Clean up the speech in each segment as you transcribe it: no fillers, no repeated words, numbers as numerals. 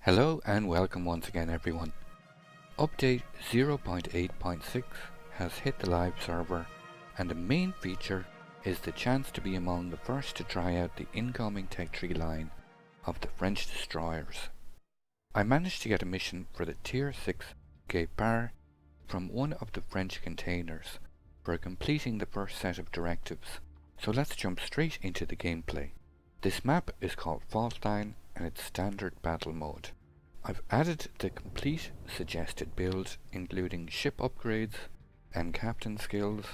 Hello and welcome once again everyone. Update 0.8.6 has hit the live server, and the main feature is the chance to be among the first to try out the incoming tech tree line of the French destroyers. I managed to get a mission for the Tier 6 Guépard from one of the French containers for completing the first set of directives, so let's jump straight into the gameplay. This map is called Faultline and its standard battle mode. I've added the complete suggested build, including ship upgrades and captain skills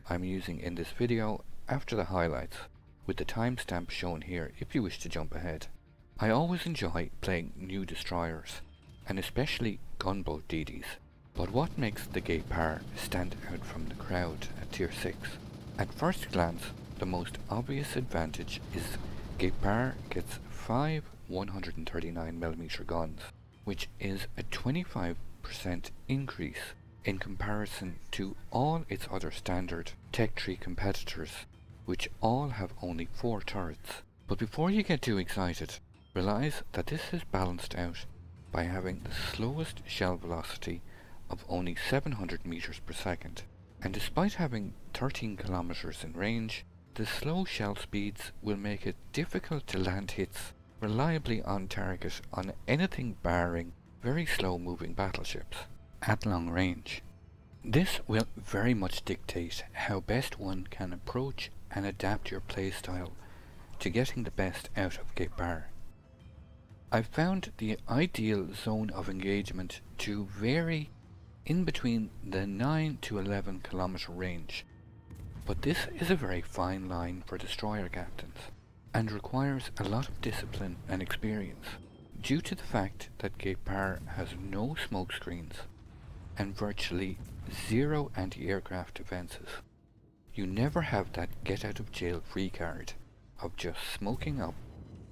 I'm using in this video after the highlights, with the timestamp shown here if you wish to jump ahead. I always enjoy playing new destroyers, and especially gunboat DDs, but what makes the Guépard stand out from the crowd at Tier 6? At first glance, the most obvious advantage is Guépard gets 5 139mm guns, which is a 25% increase in comparison to all its other standard tech tree competitors, which all have only 4 turrets. But before you get too excited, realize that this is balanced out by having the slowest shell velocity of only 700 meters per second, and despite having 13 kilometers in range, the slow shell speeds will make it difficult to land hits reliably on target on anything barring very slow moving battleships at long range. This will very much dictate how best one can approach and adapt your playstyle to getting the best out of Guépard. I've found the ideal zone of engagement to vary in between the 9 to 11 kilometer range, but this is a very fine line for destroyer captains and requires a lot of discipline and experience due to the fact that Guépard has no smoke screens and virtually zero anti-aircraft defences. You never have that get out of jail free card of just smoking up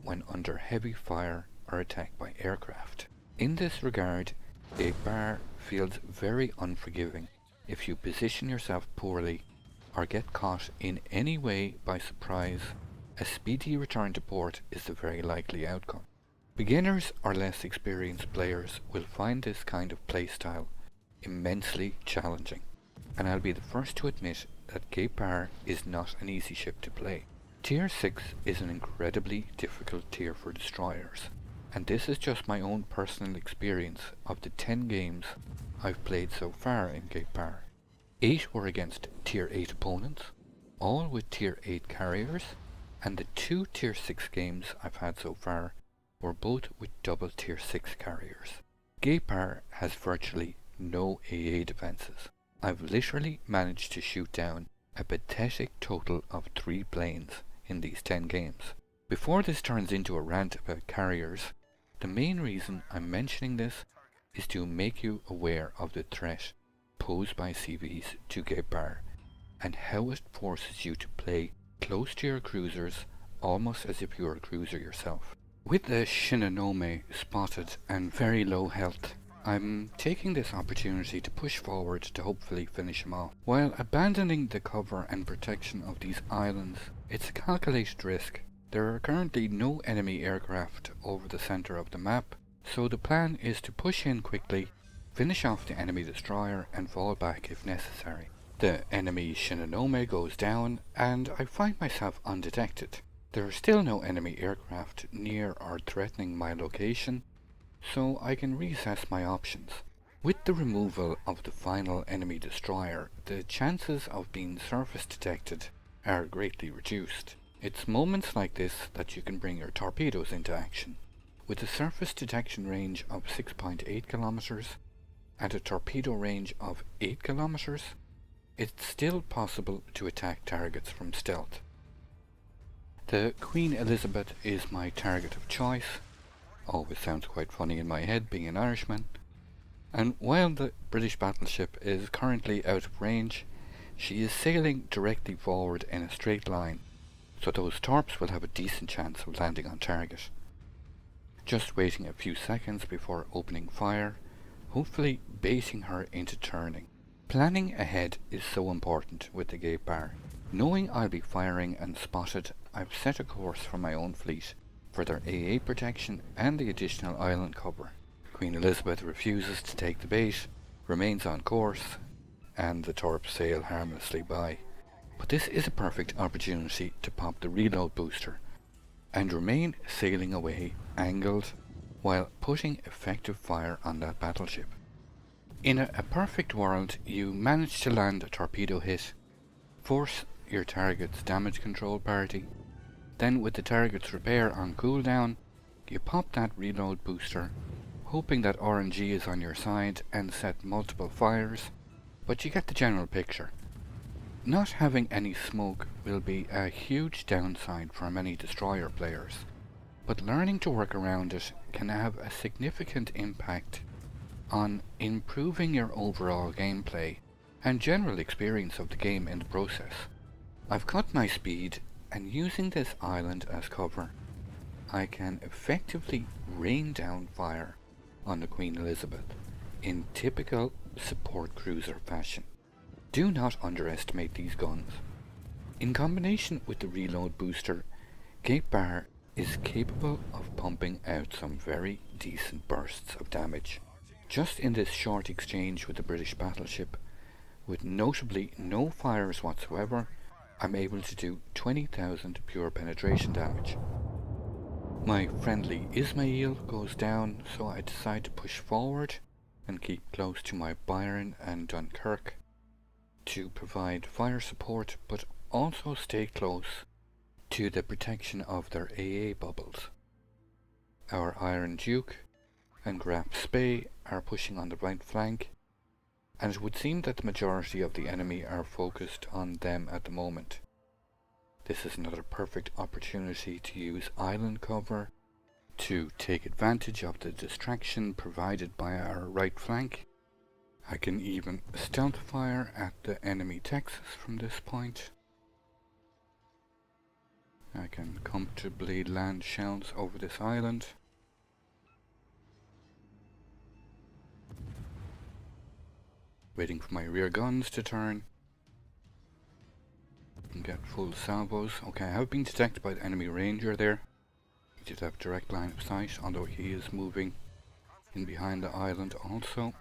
when under heavy fire or attacked by aircraft. In this regard, Guépard feels very unforgiving if you position yourself poorly or get caught in any way by surprise. A speedy return to port is the very likely outcome. Beginners or less experienced players will find this kind of playstyle immensely challenging, and I'll be the first to admit that Guépard is not an easy ship to play. Tier 6 is an incredibly difficult tier for destroyers, and this is just my own personal experience of the 10 games I've played so far in Guépard. 8 were against Tier 8 opponents, all with Tier 8 carriers, and the 2 Tier 6 games I've had so far were both with double Tier 6 carriers. Guépard has virtually no AA defences. I've literally managed to shoot down a pathetic total of 3 planes in these 10 games. Before this turns into a rant about carriers, the main reason I'm mentioning this is to make you aware of the threat posed by CVs to Guépard and how it forces you to play close to your cruisers almost as if you were a cruiser yourself. With the Shinonome spotted and very low health, I'm taking this opportunity to push forward to hopefully finish him off. While abandoning the cover and protection of these islands, it's a calculated risk. There are currently no enemy aircraft over the centre of the map, so the plan is to push in quickly, finish off the enemy destroyer and fall back if necessary. The enemy Shinonome goes down and I find myself undetected. There are still no enemy aircraft near or threatening my location, so I can reassess my options. With the removal of the final enemy destroyer, the chances of being surface detected are greatly reduced. It's moments like this that you can bring your torpedoes into action. With a surface detection range of 6.8 kilometers and a torpedo range of 8 kilometers, it's still possible to attack targets from stealth. The Queen Elizabeth is my target of choice. Always sounds quite funny in my head being an Irishman. And while the British battleship is currently out of range, she is sailing directly forward in a straight line, so those torps will have a decent chance of landing on target. Just waiting a few seconds before opening fire, hopefully baiting her into turning. Planning ahead is so important with the Guépard. Knowing I'll be firing and spotted, I've set a course for my own fleet for their AA protection and the additional island cover. Queen Elizabeth refuses to take the bait, remains on course, and the torps sail harmlessly by. But this is a perfect opportunity to pop the reload booster and remain sailing away angled while putting effective fire on that battleship. In a perfect world, you manage to land a torpedo hit, force your target's damage control parity, then with the target's repair on cooldown, you pop that reload booster, hoping that RNG is on your side and set multiple fires, but you get the general picture. Not having any smoke will be a huge downside for many destroyer players, but learning to work around it can have a significant impact on improving your overall gameplay and general experience of the game in the process. I've cut my speed, and using this island as cover, I can effectively rain down fire on the Queen Elizabeth in typical support cruiser fashion. Do not underestimate these guns. In combination with the reload booster, Guépard is capable of pumping out some very decent bursts of damage. Just in this short exchange with the British battleship, with notably no fires whatsoever, I'm able to do 20,000 pure penetration damage. My friendly Ismail goes down, so I decide to push forward and keep close to my Byron and Dunkirk to provide fire support, but also stay close to the protection of their AA bubbles. Our Iron Duke and Graf Spee are pushing on the right flank, and it would seem that the majority of the enemy are focused on them at the moment. This is another perfect opportunity to use island cover to take advantage of the distraction provided by our right flank. I can even stealth fire at the enemy Texas from this point. I can comfortably land shells over this island. Waiting for my rear guns to turn and get full salvos. Okay, I have been detected by the enemy ranger there. He did have direct line of sight, although he is moving in behind the island also.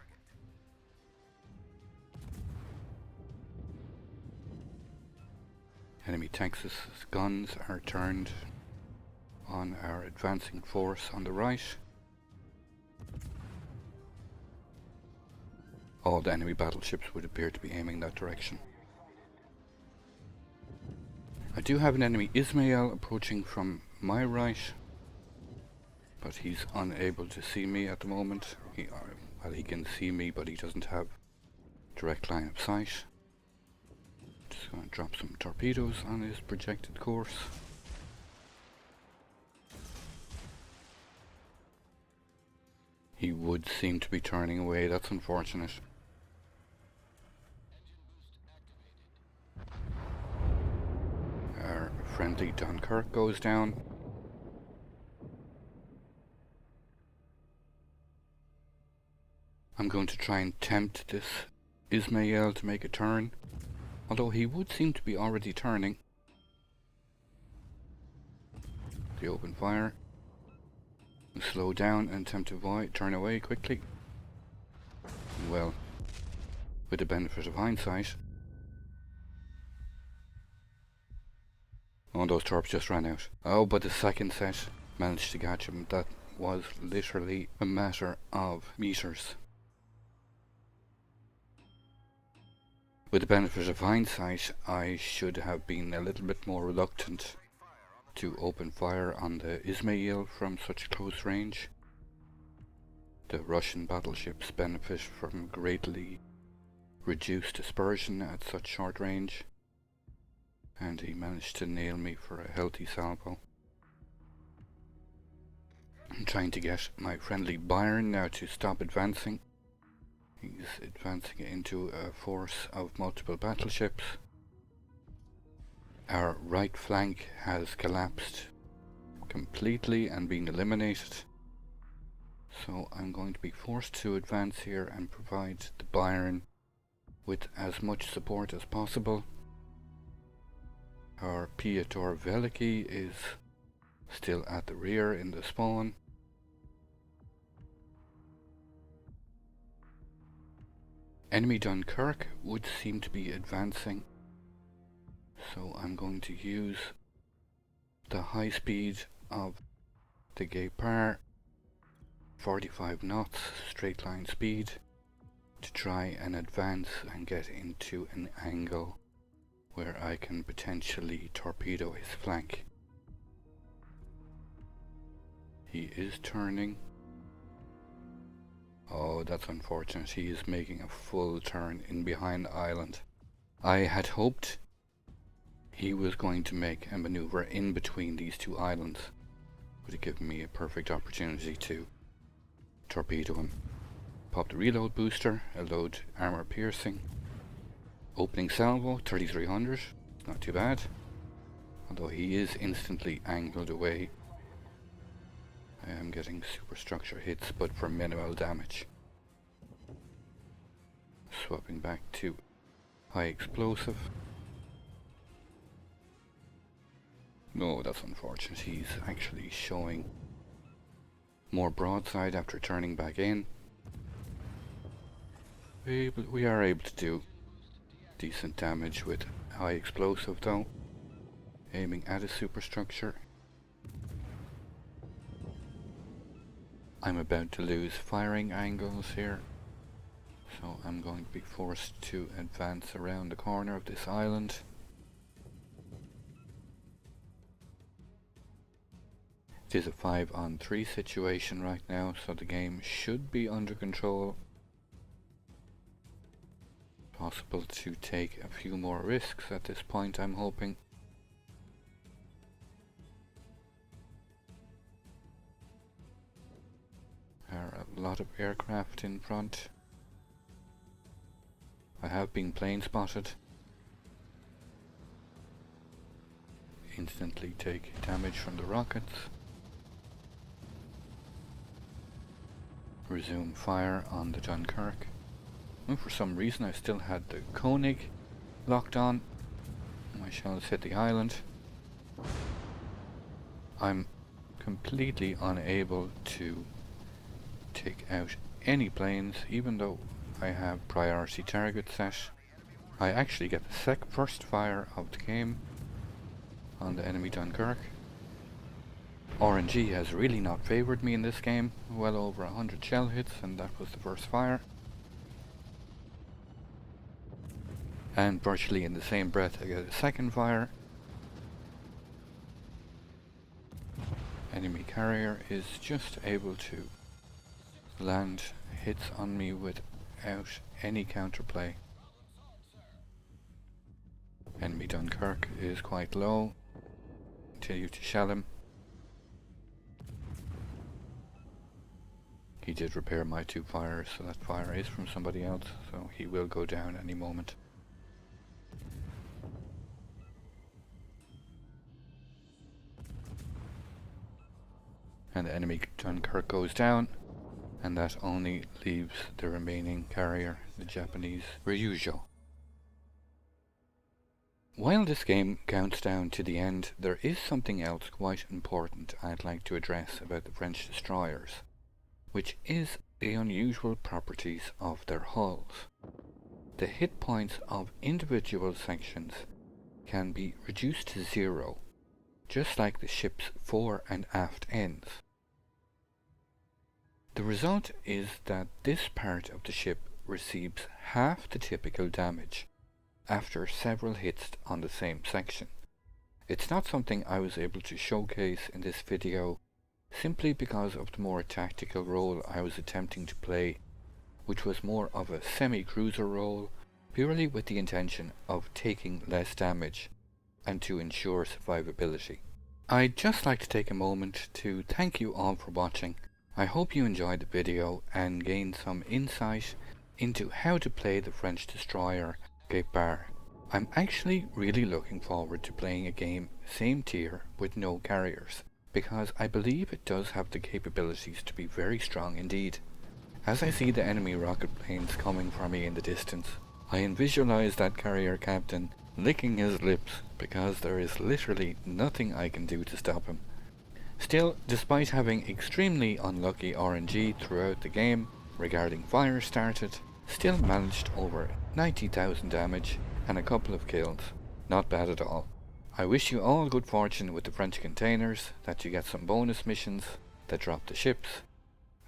Enemy Texas guns are turned on our advancing force on the right. All the enemy battleships would appear to be aiming that direction. I do have an enemy Ismail approaching from my right, but he's unable to see me at the moment. He can see me, but he doesn't have direct line of sight. Just going to drop some torpedoes on his projected course. He would seem to be turning away, that's unfortunate. Our friendly Dunkirk goes down. I'm going to try and tempt this Ismail to make a turn, although he would seem to be already turning. The open fire. Slow down and attempt to turn away quickly. Well, with the benefit of hindsight. Oh, those torps just ran out. Oh, but the second set managed to catch him. That was literally a matter of meters. With the benefit of hindsight, I should have been a little bit more reluctant to open fire on the Ismail from such close range. The Russian battleships benefit from greatly reduced dispersion at such short range, and he managed to nail me for a healthy salvo. I'm trying to get my friendly Byron now to stop advancing. He's advancing into a force of multiple battleships. Our right flank has collapsed completely and been eliminated. So I'm going to be forced to advance here and provide the Byron with as much support as possible. Our Piotr Veliki is Still at the rear in the spawn. Enemy Dunkirk would seem to be advancing, so I'm going to use the high speed of the Guépard, 45 knots straight line speed, to try and advance and get into an angle where I can potentially torpedo his flank. He is turning. Oh, that's unfortunate. He is making a full turn in behind the island. I had hoped he was going to make a maneuver in between these two islands. Would have given me a perfect opportunity to torpedo him. Pop the reload booster, a load armor piercing. Opening salvo, 3300. Not too bad. Although he is instantly angled away. I am getting superstructure hits, but for minimal damage. Swapping back to high explosive. No, that's unfortunate. He's actually showing more broadside after turning back in. We are able to do decent damage with high explosive though. Aiming at a superstructure. I'm about to lose firing angles here, so I'm going to be forced to advance around the corner of this island. It is a 5-on-3 situation right now, so the game should be under control. Possible to take a few more risks at this point, I'm hoping. There are a lot of aircraft in front. I have been plane spotted. Instantly take damage from the rockets. Resume fire on the Dunkirk. And for some reason I still had the Koenig locked on. My shells hit the island. I'm completely unable to take out any planes, even though I have priority target set. I actually get the first fire of the game on the enemy Dunkirk. RNG has really not favoured me in this game. Well over 100 shell hits, and that was the first fire. And virtually in the same breath I get a second fire. Enemy carrier is just able to land hits on me without any counterplay. Enemy Dunkirk is quite low. Continue to shell him. He did repair my 2 fires, so that fire is from somebody else, so he will go down any moment. And the enemy Dunkirk goes down. And that only leaves the remaining carrier, the Japanese Ryujo. While this game counts down to the end, there is something else quite important I'd like to address about the French destroyers, which is the unusual properties of their hulls. The hit points of individual sections can be reduced to 0, just like the ship's fore and aft ends. The result is that this part of the ship receives half the typical damage after several hits on the same section. It's not something I was able to showcase in this video simply because of the more tactical role I was attempting to play, which was more of a semi-cruiser role, purely with the intention of taking less damage and to ensure survivability. I'd just like to take a moment to thank you all for watching. I hope you enjoyed the video and gained some insight into how to play the French destroyer Guépard. I'm actually really looking forward to playing a game same tier with no carriers, because I believe it does have the capabilities to be very strong indeed. As I see the enemy rocket planes coming for me in the distance, I visualize that carrier captain licking his lips because there is literally nothing I can do to stop him. Still, despite having extremely unlucky RNG throughout the game regarding fire started, still managed over 90,000 damage and a couple of kills. Not bad at all. I wish you all good fortune with the French containers, that you get some bonus missions that drop the ships,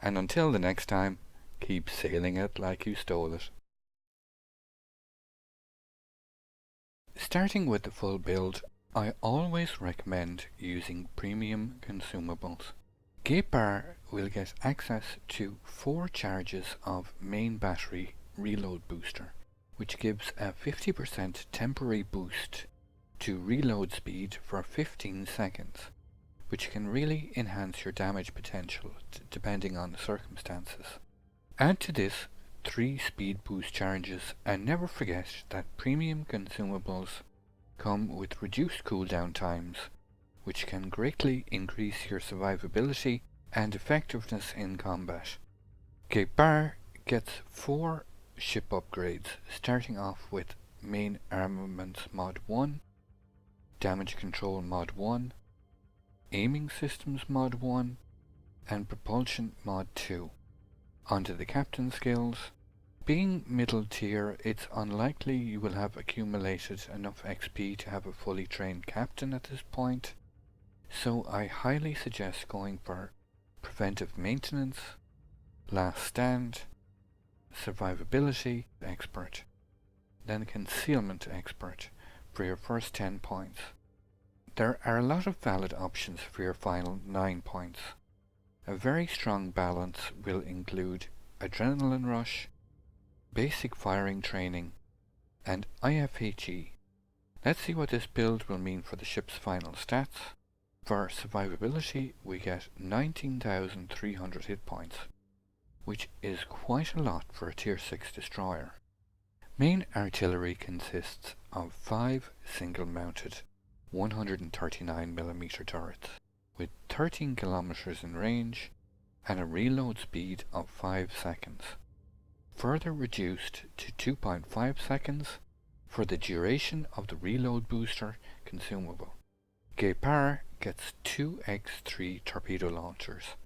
and until the next time, keep sailing it like you stole it. Starting with the full build, I always recommend using premium consumables. Guépard will get access to 4 charges of main battery reload booster, which gives a 50% temporary boost to reload speed for 15 seconds, which can really enhance your damage potential depending on the circumstances. Add to this 3 speed boost charges, and never forget that premium consumables come with reduced cooldown times, which can greatly increase your survivability and effectiveness in combat. Guépard gets 4 ship upgrades, starting off with Main Armaments Mod 1, Damage Control Mod 1, Aiming Systems Mod 1, and Propulsion Mod 2. Onto the captain skills. Being middle tier, it's unlikely you will have accumulated enough XP to have a fully trained captain at this point, so I highly suggest going for Preventive Maintenance, Last Stand, Survivability Expert, then Concealment Expert for your first 10 points. There are a lot of valid options for your final 9 points. A very strong balance will include Adrenaline Rush, Basic Firing Training, and IFHE. Let's see what this build will mean for the ship's final stats. For survivability, we get 19,300 hit points, which is quite a lot for a tier 6 destroyer. Main artillery consists of 5 single-mounted 139mm turrets with 13 kilometers in range and a reload speed of 5 seconds, further reduced to 2.5 seconds for the duration of the reload booster consumable. Guépard gets 2 X3 torpedo launchers,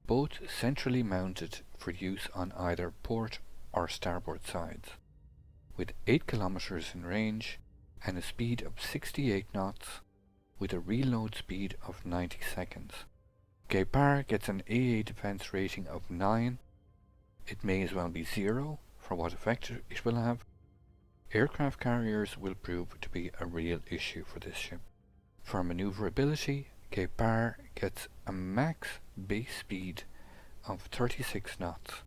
both centrally mounted for use on either port or starboard sides, with 8 kilometers in range and a speed of 68 knots with a reload speed of 90 seconds. Guépard gets an AA defense rating of 9. It may as well be 0 for what effect it will have. Aircraft carriers will prove to be a real issue for this ship. For maneuverability, Guépard gets a max base speed of 36 knots,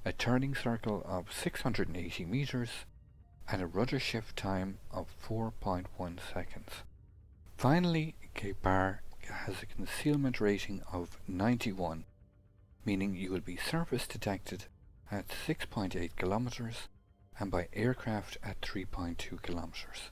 a turning circle of 680 meters, and a rudder shift time of 4.1 seconds. Finally, Guépard has a concealment rating of 91, meaning you will be surface detected at 6.8 kilometers and by aircraft at 3.2 kilometers.